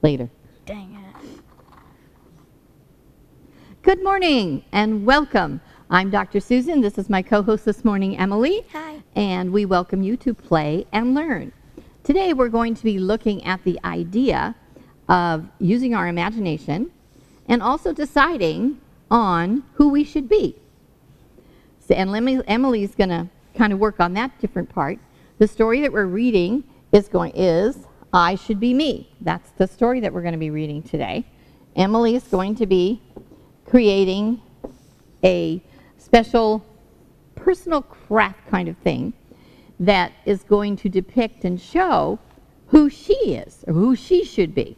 later. Dang it. Good morning and welcome. I'm Dr. Susan. This is my co-host this morning, Emily. Hi. And we welcome you to Play and Learn. Today we're going to be looking at the idea of using our imagination and also deciding on who we should be. So, and Emily's going to kind of work on that different part. The story that we're reading is I Should Be Me. That's the story that we're going to be reading today. Emily is going to be creating a special personal craft kind of thing that is going to depict and show who she is or who she should be.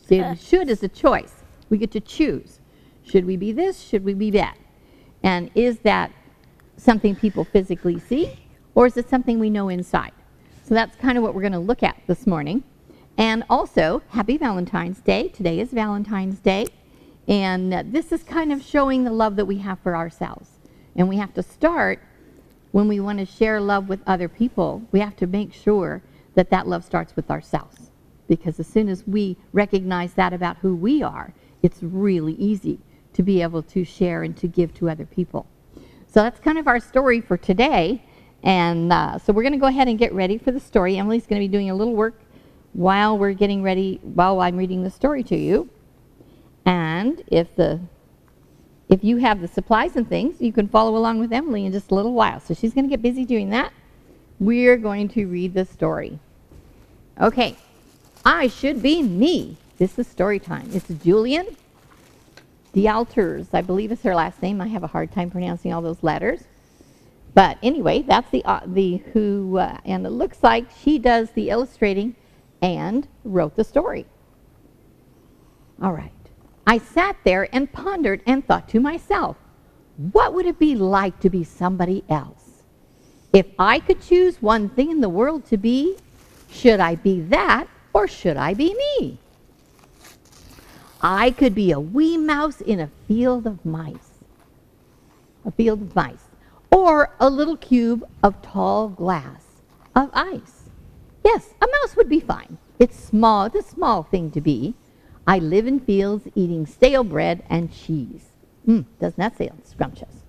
See, should is a choice. We get to choose. Should we be this? Should we be that? And is that something people physically see, or is it something we know inside? So that's kind of what we're going to look at this morning. And also, happy Valentine's Day. Today is Valentine's Day. And this is kind of showing the love that we have for ourselves. And we have to start when we want to share love with other people. We have to make sure that that love starts with ourselves. Because as soon as we recognize that about who we are, it's really easy to be able to share and to give to other people. So that's kind of our story for today. And so we're going to go ahead and get ready for the story. Emily's going to be doing a little work while we're getting ready, while I'm reading the story to you. And if you have the supplies and things, you can follow along with Emily in just a little while. So she's going to get busy doing that. We're going to read the story. Okay, I Should Be Me. This is story time. It's Julian D'Alters, I believe is her last name. I have a hard time pronouncing all those letters. But anyway, that's the who, and it looks like she does the illustrating and wrote the story. All right. I sat there and pondered and thought to myself, what would it be like to be somebody else? If I could choose one thing in the world to be, should I be that or should I be me? I could be a wee mouse in a field of mice. A field of mice. Or a little cube of tall glass of ice. Yes, a mouse would be fine. It's small, it's a small thing to be. I live in fields eating stale bread and cheese. Doesn't that sound scrumptious?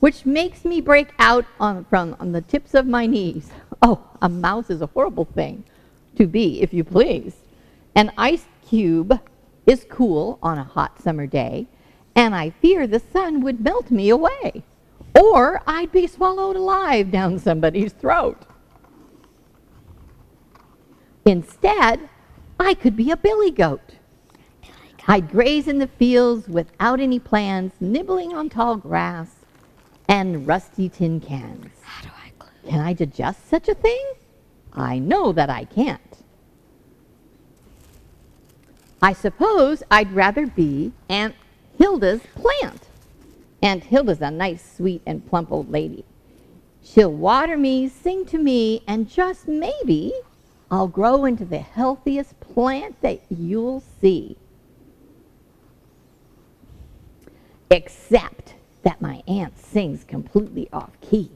Which makes me break out on the tips of my knees. Oh, a mouse is a horrible thing to be, if you please. An ice cube is cool on a hot summer day, and I fear the sun would melt me away, or I'd be swallowed alive down somebody's throat. Instead, I could be a billy goat. I'd graze in the fields without any plans, nibbling on tall grass and rusty tin cans. How do I glue? Can I adjust such a thing? I know that I can't. I suppose I'd rather be Aunt Hilda's plant. Aunt Hilda's a nice, sweet, and plump old lady. She'll water me, sing to me, and just maybe I'll grow into the healthiest plant that you'll see. Except that my aunt sings completely off key.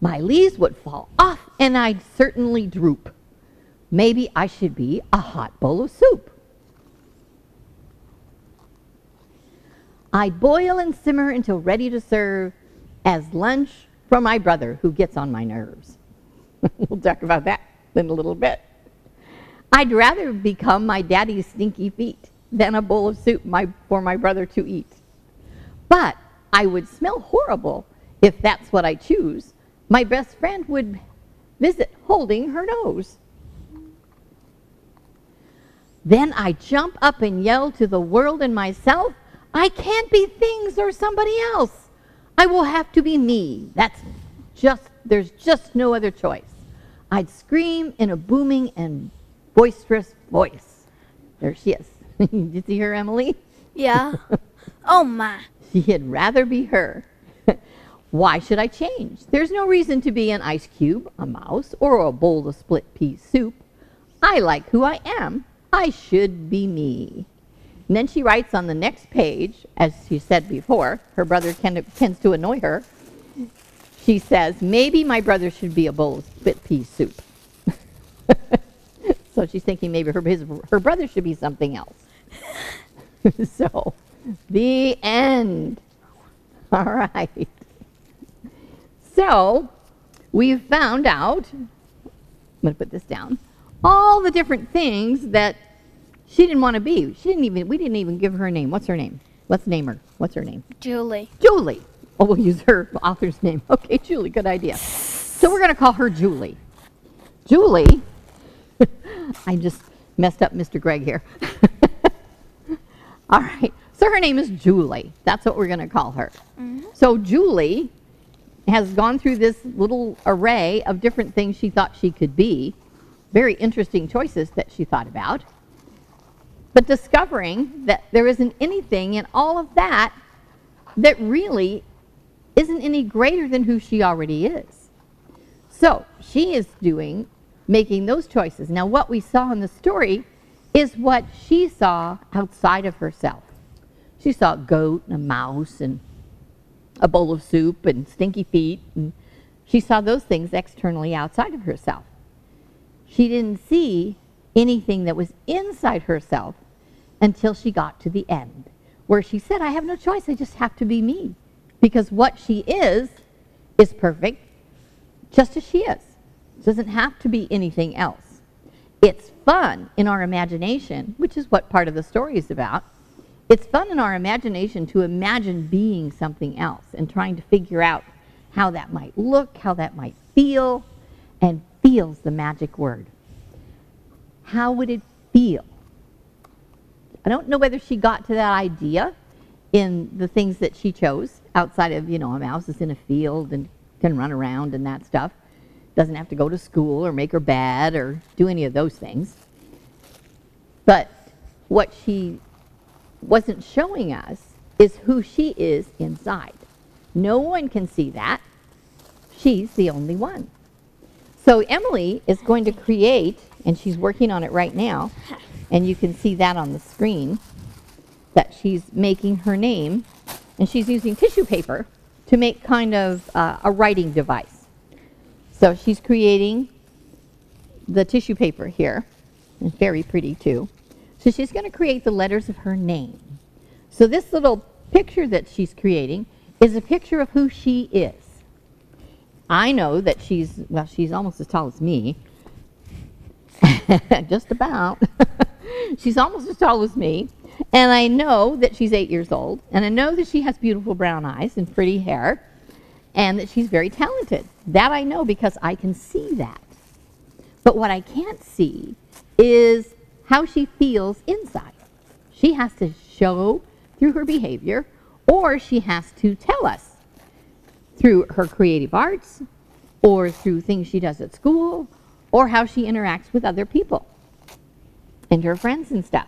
My leaves would fall off and I'd certainly droop. Maybe I should be a hot bowl of soup. I'd boil and simmer until ready to serve as lunch for my brother who gets on my nerves. We'll talk about that in a little bit. I'd rather become my daddy's stinky feet than a bowl of soup for my brother to eat. But I would smell horrible if that's what I choose. My best friend would visit holding her nose. Then I jump up and yell to the world and myself, I can't be things or somebody else. I will have to be me. There's just no other choice. I'd scream in a booming and boisterous voice. There she is. Did you see her, Emily? Yeah. Oh, my. She'd rather be her. Why should I change? There's no reason to be an ice cube, a mouse, or a bowl of split pea soup. I like who I am. I should be me. And then she writes on the next page, as she said before, her brother tends to annoy her. She says, maybe my brother should be a bowl of split pea soup. So she's thinking maybe her brother should be something else. So, the end. All right. So, we've found out, I'm going to put this down, all the different things that she didn't want to be. We didn't even give her a name. What's her name? Let's name her. What's her name? Julie. Julie. Oh, we'll use her author's name. Okay, Julie, good idea. So we're going to call her Julie. Julie, I just messed up Mr. Greg here. All right, so her name is Julie. That's what we're going to call her. Mm-hmm. So Julie has gone through this little array of different things she thought she could be. Very interesting choices that she thought about. But discovering that there isn't anything in all of that that really isn't any greater than who she already is. So she is making those choices. Now what we saw in the story is what she saw outside of herself. She saw a goat and a mouse and a bowl of soup and stinky feet, and she saw those things externally outside of herself. She didn't see anything that was inside herself until she got to the end, where she said, I have no choice, I just have to be me. Because what she is perfect, just as she is. It doesn't have to be anything else. It's fun in our imagination, which is what part of the story is about. It's fun in our imagination to imagine being something else and trying to figure out how that might look, how that might feel, and feel's the magic word. How would it feel? I don't know whether she got to that idea in the things that she chose outside of, a mouse is in a field and can run around and that stuff. Doesn't have to go to school or make her bed or do any of those things. But what she wasn't showing us is who she is inside. No one can see that. She's the only one. So Emily is going to create, and she's working on it right now, and you can see that on the screen, that she's making her name, and she's using tissue paper to make kind of a writing device. So she's creating the tissue paper here, and very pretty too. So she's going to create the letters of her name. So this little picture that she's creating is a picture of who she is. I know that she's almost as tall as me. Just about. She's almost as tall as me. And I know that she's 8 years old. And I know that she has beautiful brown eyes and pretty hair. And that she's very talented. That I know because I can see that. But what I can't see is how she feels inside. She has to show through her behavior, or she has to tell us through her creative arts, or through things she does at school, or how she interacts with other people and her friends and stuff.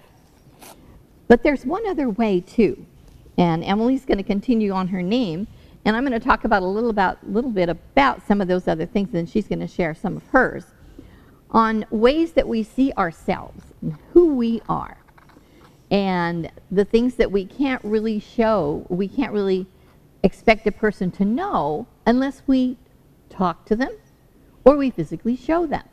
But there's one other way too. And Emily's going to continue on her name, and I'm going to talk about a little bit about some of those other things, and she's going to share some of hers on ways that we see ourselves and who we are, and the things that we can't really show, we can't really expect a person to know unless we talk to them or we physically show them.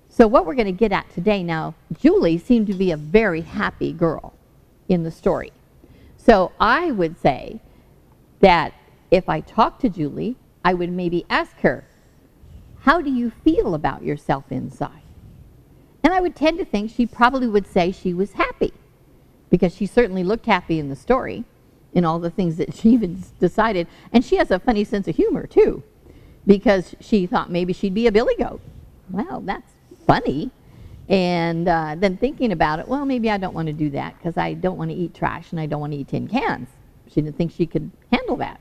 So what we're going to get at today now, Julie seemed to be a very happy girl in the story. So I would say that if I talked to Julie, I would maybe ask her, how do you feel about yourself inside? And I would tend to think she probably would say she was happy, because she certainly looked happy in the story, in all the things that she even decided. And she has a funny sense of humor too, because she thought maybe she'd be a billy goat. Well, that's funny. And then thinking about it, well, maybe I don't want to do that because I don't want to eat trash and I don't want to eat tin cans. She didn't think she could handle that.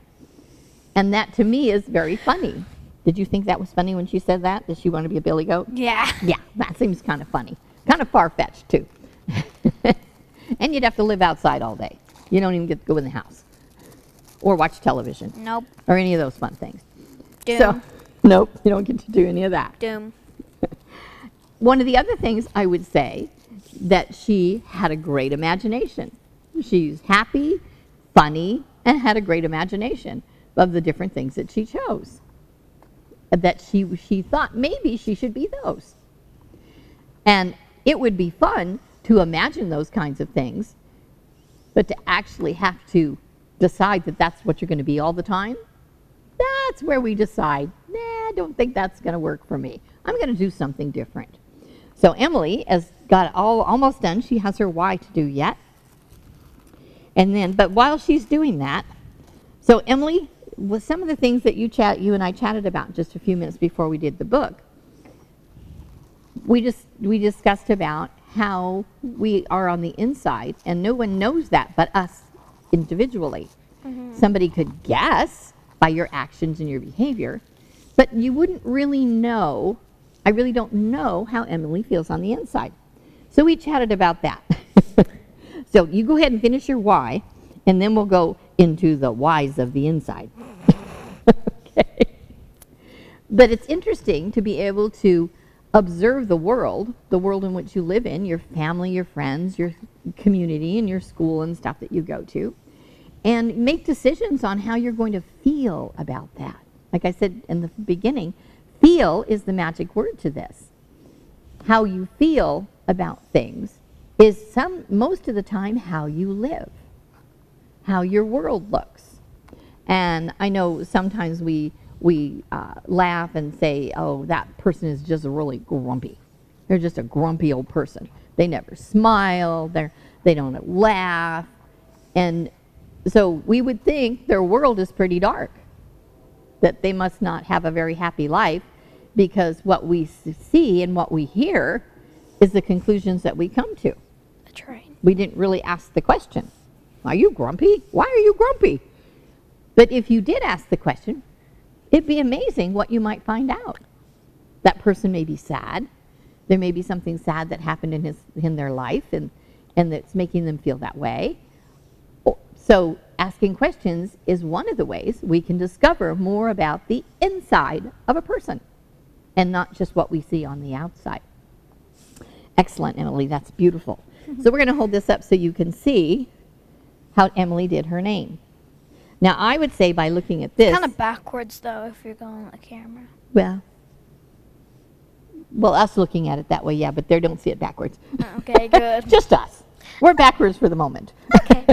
And that to me is very funny. Did you think that was funny when she said that? Did she want to be a billy goat? Yeah. Yeah, that seems kind of funny. Kind of far-fetched too. And you'd have to live outside all day. You don't even get to go in the house or watch television. Nope. Or any of those fun things. Doom. So, nope, you don't get to do any of that. Doom. One of the other things I would say, that she had a great imagination. She's happy, funny, and had a great imagination of the different things that she chose. That she thought maybe she should be those. And it would be fun to imagine those kinds of things, but to actually have to decide that that's what you're going to be all the time, that's where we decide, nah, I don't think that's going to work for me. I'm going to do something different. So Emily has got almost done. She has her why to do yet. And then, but while she's doing that, so Emily, with some of the things that you and I chatted about just a few minutes before we did the book, we discussed about how we are on the inside, and no one knows that but us individually. Somebody could guess by your actions and your behavior, but you wouldn't really know. I really don't know how Emily feels on the inside. So we chatted about that. So you go ahead and finish your why, and then we'll go into the whys of the inside. Okay. But it's interesting to be able to observe the world in which you live in, your family, your friends, your community, and your school and stuff that you go to, and make decisions on how you're going to feel about that. Like I said in the beginning, feel is the magic word to this. How you feel about things is most of the time how you live, how your world looks. And I know sometimes we laugh and say, oh, that person is just really grumpy. They're just a grumpy old person. They never smile, they don't laugh. And so we would think their world is pretty dark, that they must not have a very happy life, because what we see and what we hear is the conclusions that we come to. That's right. We didn't really ask the question, are you grumpy? Why are you grumpy? But if you did ask the question, it'd be amazing what you might find out. That person may be sad. There may be something sad that happened in their life and that's making them feel that way. So asking questions is one of the ways we can discover more about the inside of a person and not just what we see on the outside. Excellent, Emily. That's beautiful. So we're going to hold this up so you can see how Emily did her name. Now, I would say by looking at this... Kind of backwards, though, if you're going on the camera. Well, us looking at it that way, yeah, but they don't see it backwards. Okay, good. Just us. We're backwards for the moment. Okay.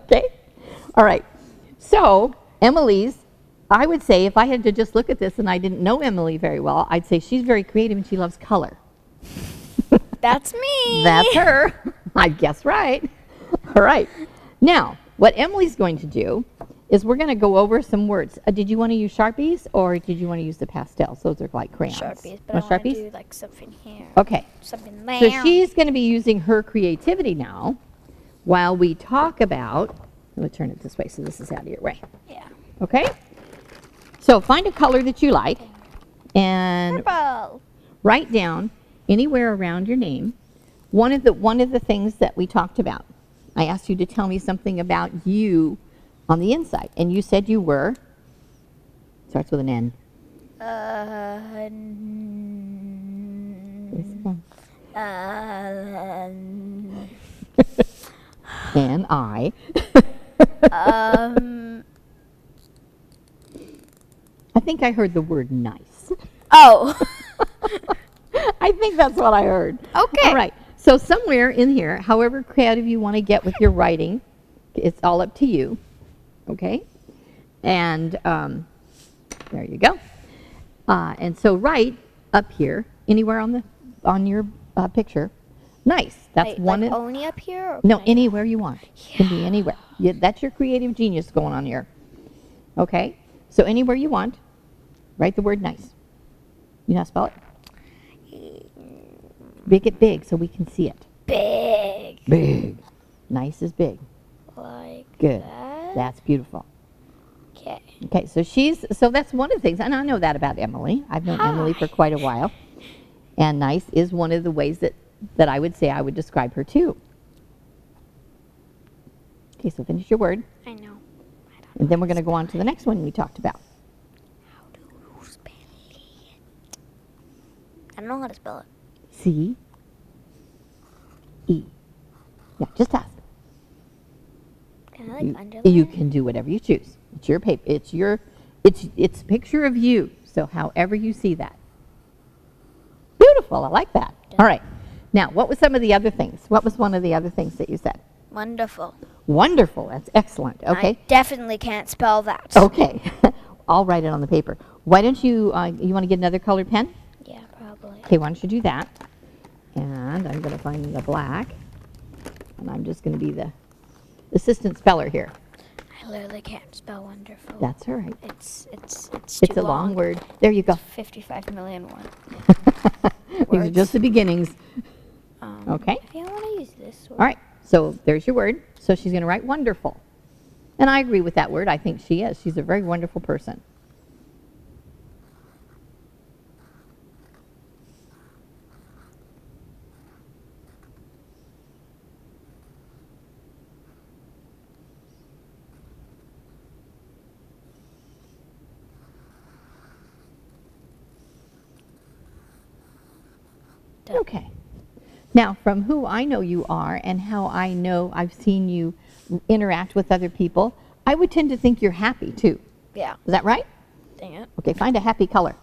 Okay? All right. So, Emily's, I would say if I had to just look at this and I didn't know Emily very well, I'd say she's very creative and she loves color. That's me. That's her. I guess right. All right. Now, what Emily's going to do is we're going to go over some words. Did you want to use Sharpies or did you want to use the pastels? Those are like crayons. Sharpies, but Want I want to Sharpies? do like something here. Okay. Something there. So she's going to be using her creativity now while we talk about, let me turn it this way so this is out of your way. Yeah. Okay? So find a color that you like and Purple. write down anywhere around your name one of the things that we talked about. I asked you to tell me something about you on the inside, and you said you were, starts with an N. And I. I think I heard the word nice. Oh. I think that's what I heard. Okay. All right. So somewhere in here, however creative you want to get with your writing, it's all up to you. Okay? And there you go. And so write up here, anywhere on your picture, nice. That's Wait, one. Like only up here? Or No, can I- anywhere you want. Yeah. Can be anywhere. Yeah, that's your creative genius going on here. Okay? So anywhere you want, write the word nice. You know how to spell it? Make it big so we can see it. Big. Big. Nice is big. Like Good. that? That's beautiful. Okay. Okay, so that's one of the things, and I know that about Emily. I've known Emily for quite a while. And nice is one of the ways that I would say I would describe her too. Okay, so finish your word. I know. And then we're going to go on to the next one we talked about. How do you spell it? I don't know how to spell it. C-E. Yeah, just ask. Can I underline You it? can do whatever you choose. It's your paper. It's a picture of you. So however you see that. Beautiful. I like that. Yeah. All right. Now, what was some of the other things? What was one of the other things that you said? Wonderful. Wonderful. That's excellent. Okay. I definitely can't spell that. Okay. I'll write it on the paper. Why don't you, you want to get another colored pen? Yeah, probably. Okay, why don't you do that? And I'm going to find the black. And I'm just going to be the assistant speller here. I literally can't spell wonderful. That's all right. It's It's too a long word. There you go. 55 million words. These are just the beginnings. Okay. I think I want to use this one. All right. So there's your word. So she's going to write wonderful. And I agree with that word. I think she is. She's a very wonderful person. Okay. Now, from who I know you are and how I know I've seen you interact with other people, I would tend to think you're happy too. Yeah. Is that right? Dang it. Okay, find a happy color.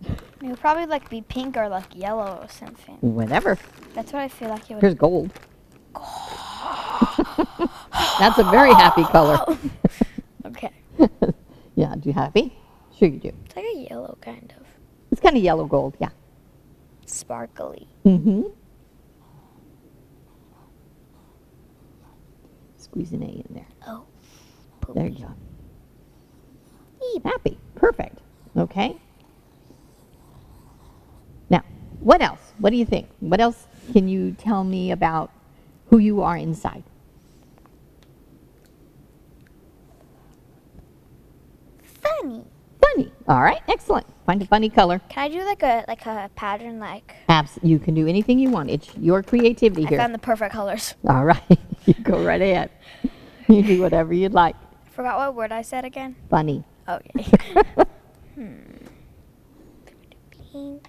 It would probably like be pink or like yellow or something. Whatever. That's what I feel like it would. Here's gold. That's a very happy color. Okay. Yeah, do you happy? Sure you do. It's like a yellow kind of. It's kind of yellow gold, yeah. Sparkly. Mm-hmm. Squeeze an A in there. Oh. There you go. Happy. Perfect. Okay. Now, what else? What do you think? What else can you tell me about who you are inside? Funny. Funny. All right. Excellent. Find a funny color. Can I do like a pattern like? You can do anything you want. It's your creativity I here. found the perfect colors. All right. You go right ahead. You do whatever you'd like. I forgot what word I said again. Funny. Okay. Pink.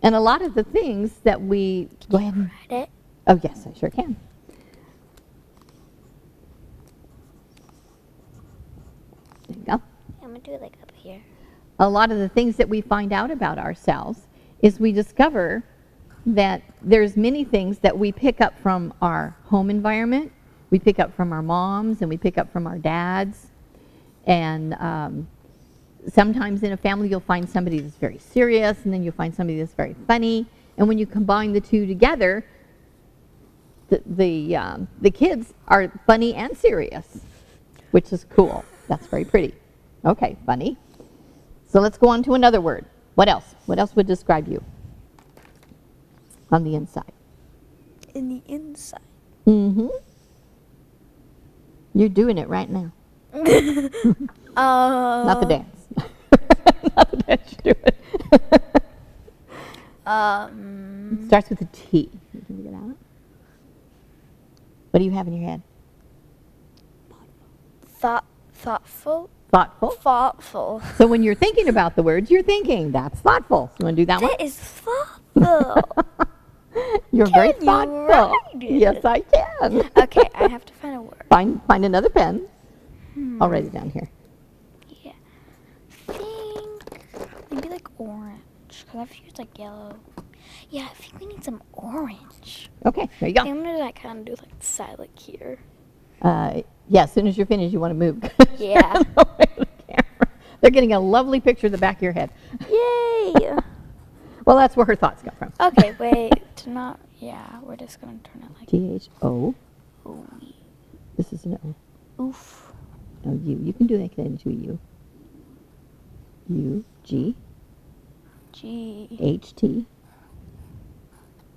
And a lot of the things that we... Go ahead. Write it. Oh, yes, I sure can. There you go. I'm going to do it like up here. A lot of the things that we find out about ourselves is we discover that there's many things that we pick up from our home environment, we pick up from our moms, and we pick up from our dads. And sometimes in a family you'll find somebody that's very serious, and then you'll find somebody that's very funny. And when you combine the two together, the kids are funny and serious, which is cool. That's very pretty. Okay, funny. So let's go on to another word. What else? What else would describe you on the inside? In the inside. Mm-hmm. You're doing it right now. Not the dance. Not the dance you're doing. It starts with a T. You can figure it out. What do you have in your head? Thoughtful. Thoughtful. Thoughtful. So when you're thinking about the words, you're thinking, that's thoughtful. You want to do that one? That is thoughtful. You're very Can you thoughtful. write it? Yes, I can. Okay, I have to find a word. Find another pen. I'll write it down here. Yeah. Think maybe like orange. Because I've used like yellow. Yeah, I think we need some orange. Okay, there you I think go. I'm gonna like kind of do like the side like here. Yeah, as soon as you're finished, you want to move. Yeah. They're getting a lovely picture of the back of your head. Yay! Well, that's where her thoughts come from. Okay, wait. Yeah, we're just gonna turn it like. T-H-O. Oh, This is an O. oof. No, U. You can do that into a U. U, G, G. H, T,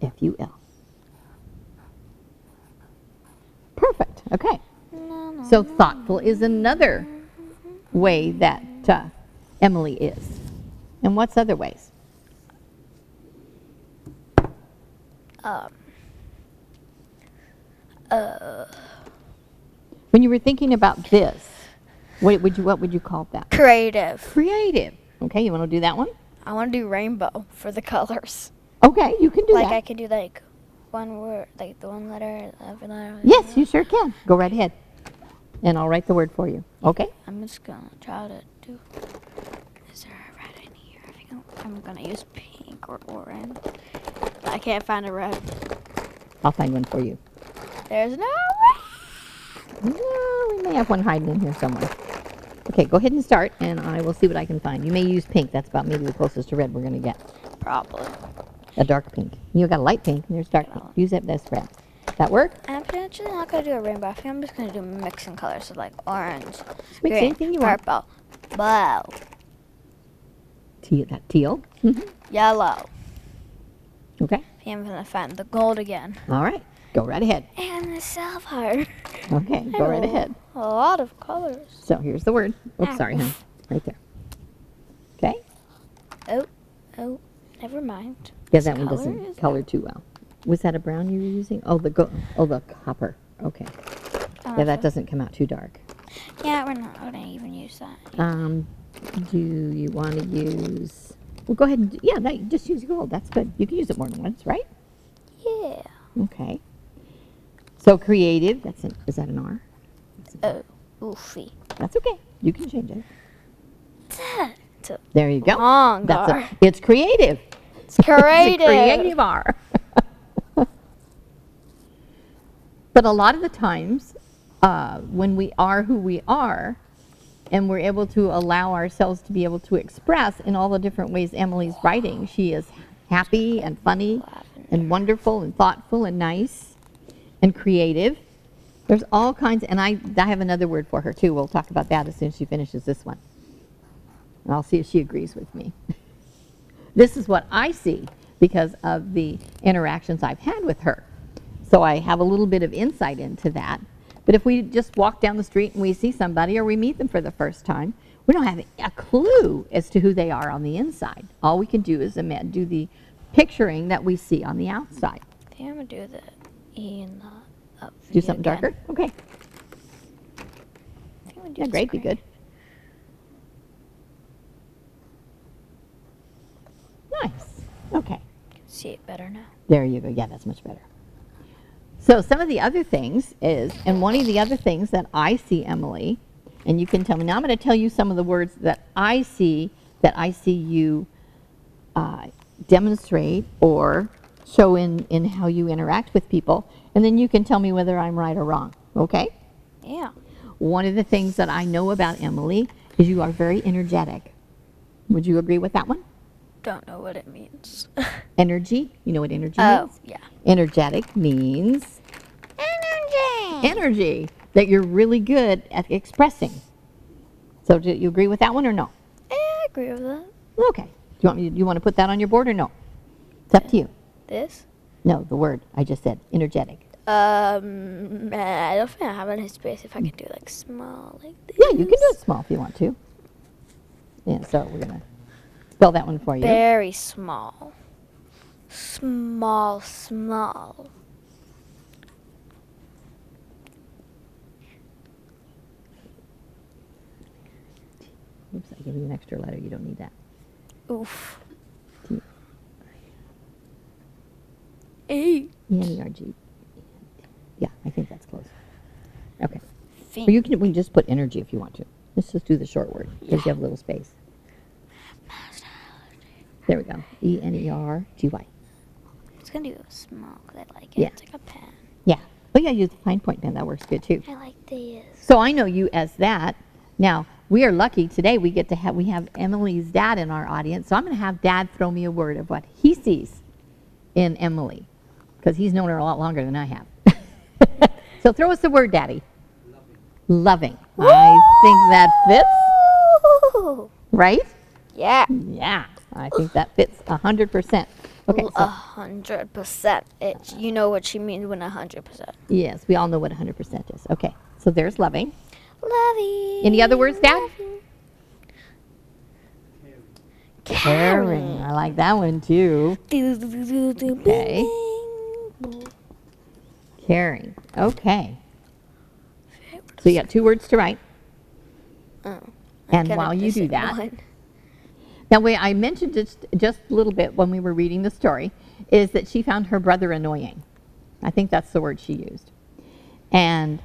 F, U, L. Perfect. Okay. So thoughtful is another way that Emily is. And what's other ways? When you were thinking about this, what would you call that? Creative. Creative. Okay, you want to do that one? I want to do rainbow for the colors. Okay, you can do Like that. I could do like one word, like the one letter, every letter. Yes, you sure can. Go right ahead. And I'll write the word for you. Okay? I'm just gonna try to do. Is there a red in here? I think I'm gonna use pink or orange. I can't find a red. I'll find one for you. There's no No, we may have one hiding in here somewhere. Okay, go ahead and start, and I will see what I can find. You may use pink. That's about maybe the closest to red we're going to get. Probably. A dark pink. You got a light pink, and there's dark pink. Use that as red. That work? I'm actually not going to do a rainbow. I think I'm just going to do mixing colors. So like orange, Mix green, anything you want. purple, blue, Teal. yellow. Okay. I think I'm going to find the gold again. All right. Go right ahead. And the silver. Okay, go right ahead. A lot of colors. So here's the word. Oops, Ow. sorry, hon. Right there. Okay. Oh, never mind. Yeah, This that one color doesn't is- color too well. Was that a brown you were using? Oh, the copper. Okay. Yeah, that doesn't come out too dark. Yeah, we're not going to even use that. Do you want to use? Well, go ahead and just use gold. That's good. You can use it more than once, right? Yeah. Okay. So creative. Is that an R? Oh, oofy. That's okay. You can change it. It's a There you go. long That's R. It's creative. It's creative. It's a creative R. But a lot of the times, when we are who we are, and we're able to allow ourselves to be able to express in all the different ways Emily's writing, she is happy and funny and wonderful and thoughtful and nice and creative. There's all kinds, and I have another word for her too. We'll talk about that as soon as she finishes this one. And I'll see if she agrees with me. This is what I see because of the interactions I've had with her. So I have a little bit of insight into that. But if we just walk down the street and we see somebody or we meet them for the first time, we don't have a clue as to who they are on the inside. All we can do is do the picturing that we see on the outside. I think I'm going to do the E and the up. Do something darker? Okay. Yeah, great, be good. Nice. Okay. See it better now. There you go. Yeah, that's much better. So some of the other things is, and one of the other things that I see, Emily, and you can tell me, now I'm going to tell you some of the words that I see you demonstrate or show in how you interact with people, and then you can tell me whether I'm right or wrong, okay? Yeah. One of the things that I know about Emily is you are very energetic. Would you agree with that one? Don't know what it means. Energy, you know what energy Oh, means? yeah. Energetic means energy, that you're really good at expressing. So do you agree with that one or no? Yeah, I agree with that. Okay. Do you want to put that on your board or no? It's up to you. This? No, the word I just said, energetic. I don't think I have any space if I could do like small like this. Yeah, you can do it small if you want to. Yeah, so we're going to spell that one for you. Very small. Small. Oops, I gave you an extra letter. You don't need that. Oof. T. E. E-N-E-R-G. Yeah, I think that's close. Okay. Fin. Or we can just put energy if you want to. Let's just do the short word because you have a little space. There we go. E-N-E-R-G-Y. It's gonna do small because I like it. Yeah. It's like a pen. Yeah. Oh yeah, use the fine point pen. That works good too. I like this. So I know you as that. Now, we are lucky today we have Emily's dad in our audience. So I'm going to have Dad throw me a word of what he sees in Emily because he's known her a lot longer than I have. So throw us the word, Daddy. Loving. I think that fits, Ooh. right? Yeah. Yeah, I think that fits 100%. Okay, so 100%. You know what she means when 100%. yes, we all know what 100% is. Okay, so there's loving. Loving. Any other words, Dad? Loving. Caring. I like that one too. Okay. Caring. Okay. So you got 2 words to write. Oh, And while you do that, one. now wait, I mentioned just a little bit when we were reading the story, is that she found her brother annoying. I think that's the word she used. And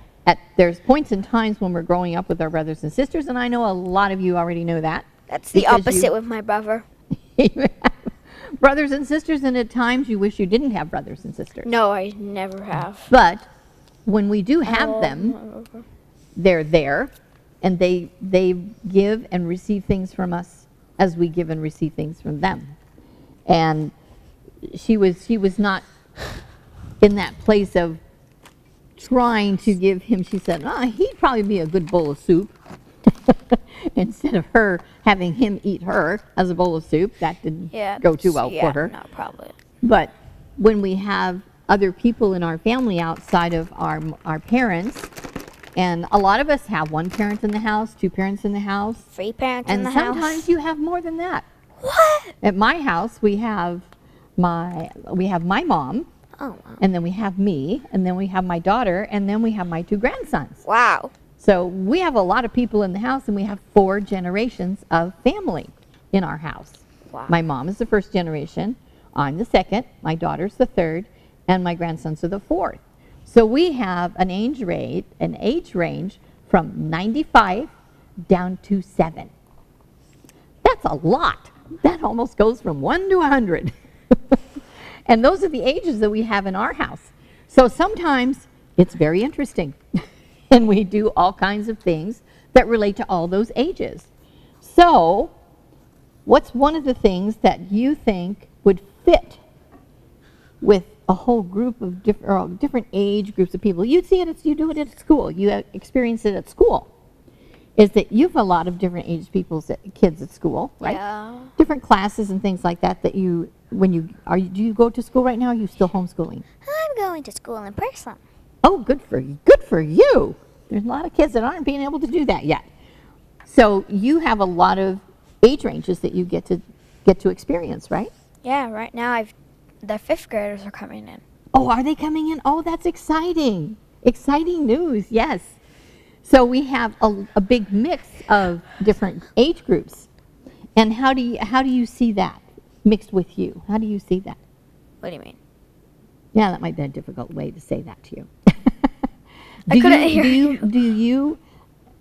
there's points and times when we're growing up with our brothers and sisters, and I know a lot of you already know that. That's the because opposite with my brother. You have brothers and sisters, and at times you wish you didn't have brothers and sisters. No, I never have. But when we do have them, they're there, and they give and receive things from us as we give and receive things from them. And she was not in that place of trying to give him. She said, he'd probably be a good bowl of soup. Instead of her having him eat her as a bowl of soup, that didn't go too well for her. No, probably. But when we have other people in our family outside of our parents, and a lot of us have one parent in the house, two parents in the house. Three parents in the house. And sometimes you have more than that. What? At my house, we have my mom, Oh, wow. and then we have me, and then we have my daughter, and then we have my two grandsons. Wow. So we have a lot of people in the house, and we have 4 generations of family in our house. Wow. My mom is the first generation, I'm the second, my daughter's the third, and my grandsons are the fourth. So we have an age range from 95 down to 7. That's a lot. That almost goes from 1 to 100. And those are the ages that we have in our house. So sometimes it's very interesting. And we do all kinds of things that relate to all those ages. So what's one of the things that you think would fit with a whole group of different age groups of people? You see it, you do it at school. You experience it at school. Is that you have a lot of different age kids at school, right? Yeah. Different classes and things like that. Do you go to school right now? Or are you still homeschooling? I'm going to school in person. Oh, good for you. Good for you. There's a lot of kids that aren't being able to do that yet. So you have a lot of age ranges that you get to experience, right? Yeah, right now the 5th graders are coming in. Oh, are they coming in? Oh, that's exciting. Exciting news, yes. So we have a big mix of different age groups. And how do you see that mixed with you? How do you see that? What do you mean? Yeah, that might be a difficult way to say that to you. I couldn't hear you. Do you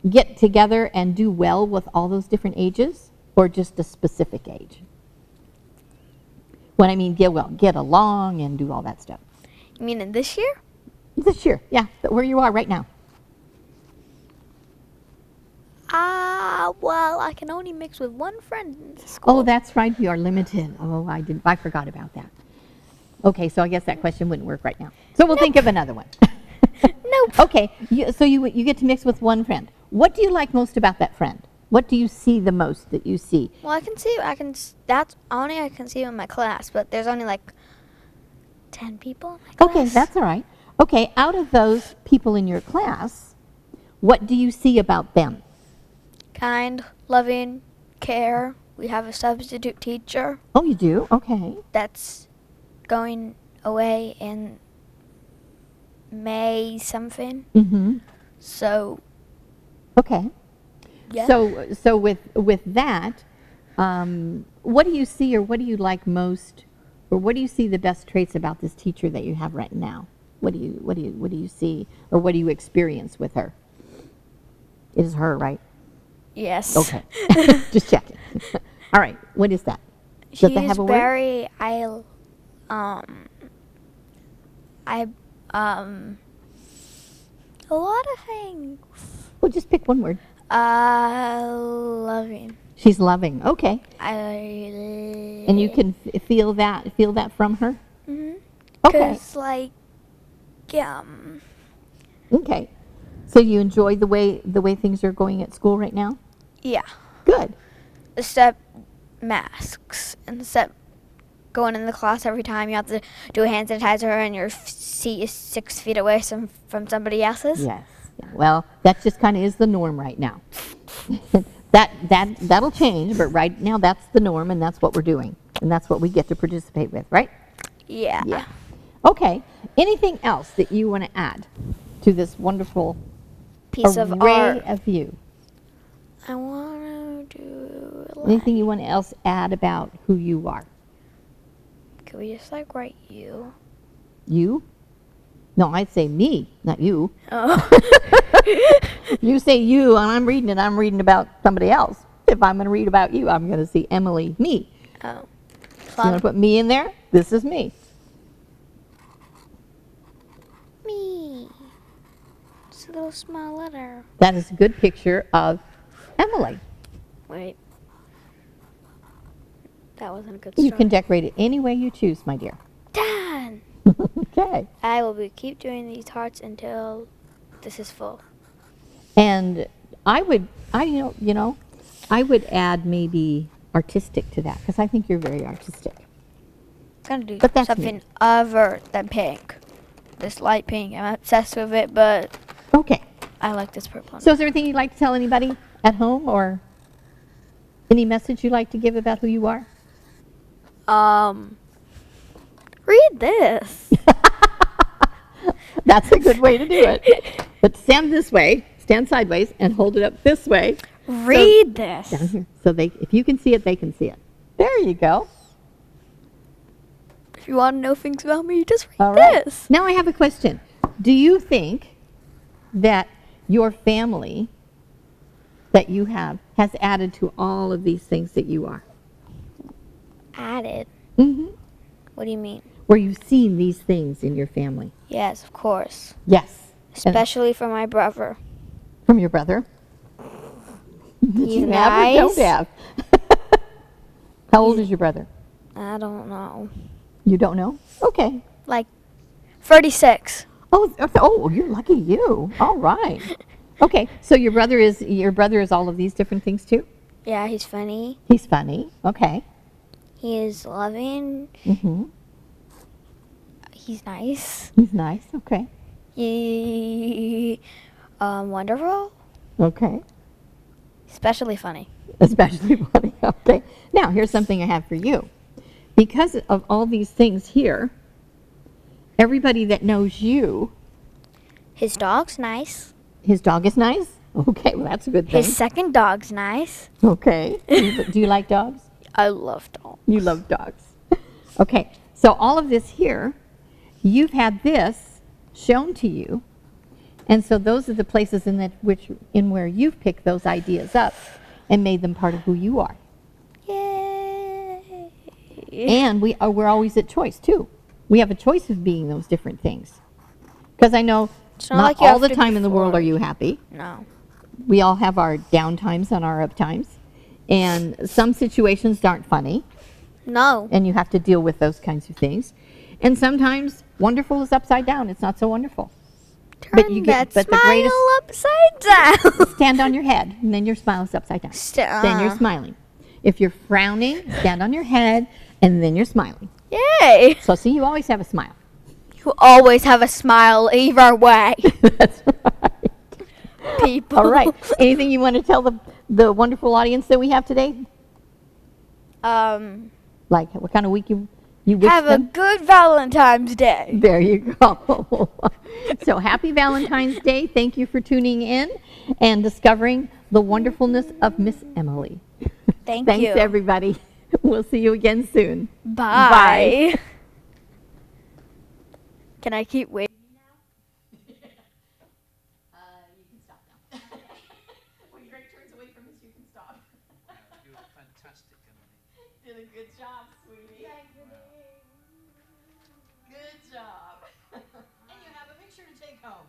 get together and do well with all those different ages, or just a specific age? When I mean get along and do all that stuff. You mean in this year? This year, yeah, where you are right now. Well, I can only mix with one friend in school. Oh, that's right, you are limited. Oh, I forgot about that. Okay, so I guess that question wouldn't work right now. So we'll think of another one. Nope. Okay, so you get to mix with one friend. What do you like most about that friend? What do you see the most that you see? Well, I can see in my class, but there's only like 10 people in my class. Okay, that's all right. Okay, out of those people in your class, what do you see about them? Kind, loving, care. We have a substitute teacher Oh, you do? Okay. that's going away in May something. Mm-hmm. So, Okay. yeah. So with that, what do you see, or what do you like most, or what do you see the best traits about this teacher that you have right now? What do you see, or what do you experience with her? It is her, right? Yes. Okay. Just checking. All right. What is that? Does that have a word? very a lot of things. Well, just pick one word. Loving. She's loving. Okay. And you can feel that from her? Mm-hmm. Okay. 'Cause, like, Okay. So you enjoy the way things are going at school right now? yeah. Good. Except masks. Except going in the class every time you have to do a hand sanitizer and your seat is 6 feet away from somebody else's. Yes. Yeah. Well, that just kind of is the norm right now. That'll change, but right now that's the norm, and that's what we're doing, and that's what we get to participate with, right? Yeah. Yeah. Okay. Anything else that you want to add to this wonderful Piece of array art. of you? I want to do. Anything you want to else add about who you are? Could we just like write you? You? No, I'd say me, not you. Oh. You say you, and I'm reading about somebody else. If I'm going to read about you, I'm going to see Emily, me. Oh. You want to put me in there? This is me. Me. It's a little small letter. That is a good picture of Emily. Wait. That wasn't a good You start. can decorate it any way you choose, my dear. Done. Okay. I will keep doing these hearts until this is full. And I would add maybe artistic to that because I think you're very artistic. I'm gonna do But that's something me. other than pink. This light pink. I'm obsessed with it, but Okay. I like this purple. So is there anything you'd like to tell anybody at home or any message you'd like to give about who you are? Read this. That's a good way to do it. But stand this way, stand sideways, and hold it up this way. Read this. Down here. So if you can see it, they can see it. There you go. If you want to know things about me, just read All right. this. Now I have a question. Do you think that your family that you have has added to all of these things that you are? Added. Mm-hmm. What do you mean? Where you've seen these things in your family? Yes, of course. Yes. And Especially from my brother. from your brother? Did He's you have or don't nice. have? How old is your brother? I don't know. You don't know? Okay. Like 36. Oh, you're lucky you. All right. Okay, so your brother is all of these different things too? Yeah, he's funny. He's funny. Okay. He is loving. Mm-hmm. He's nice. He's nice. Okay. He wonderful. Okay. Especially funny. Especially funny. Okay. Now, here's something I have for you. Because of all these things here, everybody that knows you, His dog's nice. his dog is nice? Okay, well, that's a good thing. His second dog's nice. Okay. Do you like dogs? I love dogs. You love dogs. Okay, so all of this here, you've had this shown to you, and so those are the places in where you've picked those ideas up and made them part of who you are. Yay. And we're always at choice too. We have a choice of being those different things. Because I know It's not not like you all have the to time be in the world are forward. you happy. No. We all have our down times and our up times. And some situations aren't funny, No. and you have to deal with those kinds of things. And sometimes wonderful is upside down. It's not so wonderful. Turn that but the smile greatest- upside down. Stand on your head, and then your smile is upside down. Then you're smiling. If you're frowning, stand on your head, and then you're smiling. Yay. So see, you always have a smile. You always have a smile either way. That's right. People. All right. Anything you want to tell the wonderful audience that we have today? Like what kind of week you wish Have a them? good Valentine's Day. There you go. So happy Valentine's Day. Thank you for tuning in and discovering the wonderfulness of Miss Emily. Thanks, Thanks, you. everybody. We'll see you again soon. Bye. Can I keep waiting? You can stop now. When Greg turns away from us, you can stop. You were fantastic, Emily. Did a good job, sweetie. Good job. And you have a picture to take home.